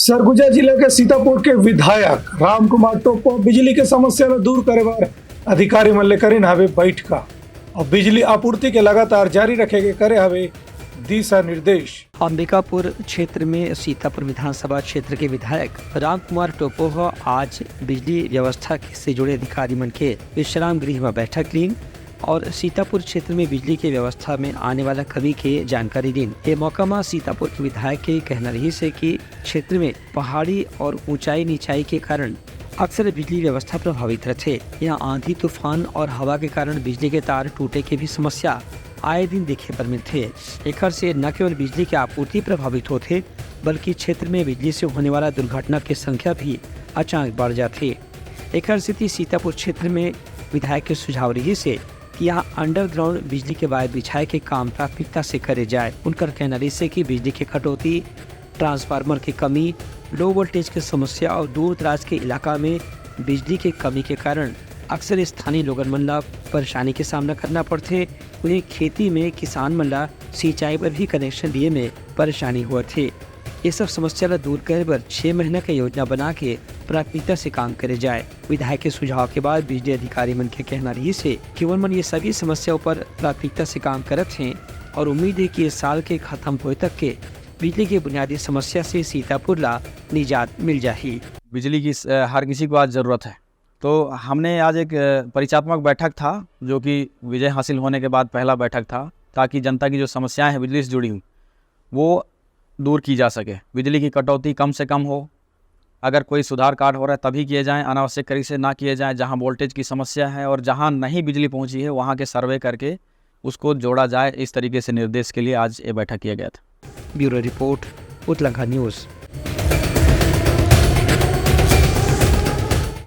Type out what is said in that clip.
सरगुजा जिले के सीतापुर के विधायक राम कुमार टोप्पो बिजली के समस्या ला दूर करे बार अधिकारी मन ले करीन हवे बैठका और बिजली आपूर्ति के लगातार जारी रखे के करे हवे दिशा निर्देश। अंबिकापुर क्षेत्र में सीतापुर विधानसभा क्षेत्र के विधायक राम कुमार टोप्पो आज बिजली व्यवस्था से जुड़े अधिकारी मन के विश्राम गृह में बैठक ली और सीतापुर क्षेत्र में बिजली की व्यवस्था में आने वाला कमी के जानकारी दी। ये मौका में सीतापुर के विधायक के कहना रही से कि क्षेत्र में पहाड़ी और ऊंचाई नीचाई के कारण अक्सर बिजली व्यवस्था प्रभावित रहते। यहाँ आंधी तूफान और हवा के कारण बिजली के तार टूटे की भी समस्या आए दिन देखे पर मिलते। एक से न केवल बिजली की आपूर्ति प्रभावित होते बल्कि क्षेत्र में बिजली से होने वाला दुर्घटना की संख्या भी अचानक बढ़ जाती। एक स्थिति सीतापुर क्षेत्र में विधायक के सुझाव रही से कि यहाँ अंडरग्राउंड बिजली के वायर बिछाए के काम प्राथमिकता से करे जाए। उनका कहना रही से कि बिजली की कटौती, ट्रांसफार्मर की कमी, लो वोल्टेज की समस्या और दूर दराज के इलाका में बिजली की कमी के कारण अक्सर स्थानीय लोगन मन ला परेशानी के सामना करना पड़ते। उन्हें खेती में किसान मन ला सिंचाई पर भी कनेक्शन दिए में परेशानी हुआ थे। ये सब समस्या ला दूर करे पर 6 महीना की योजना बना के प्राथमिकता से काम करे जाए। विधायक के सुझाव के बाद बिजली अधिकारी मन के कहना रही से कि उन मन ये सभी समस्याओं पर प्राथमिकता से काम करत हैं और उम्मीद है कि इस साल के खत्म होए तक के बिजली की बुनियादी समस्या से सीतापुर ला निजात मिल जाए। बिजली की हर किसी को आज ज़रूरत है, तो हमने आज एक परिचयात्मक बैठक था जो कि विजय हासिल होने के बाद पहला बैठक था, ताकि जनता की जो समस्याएं हैं बिजली से जुड़ी हुई वो दूर की जा सके। बिजली की कटौती कम से कम हो, अगर कोई सुधार कार्य हो रहा है तभी किए जाएं, अनावश्यक तरीके से ना किए जाएं। जहां वोल्टेज की समस्या है और जहां नहीं बिजली पहुंची है वहां के सर्वे करके उसको जोड़ा जाए। इस तरीके से निर्देश के लिए आज ये बैठक किया गया था। Bureau report, Uttarakhand news.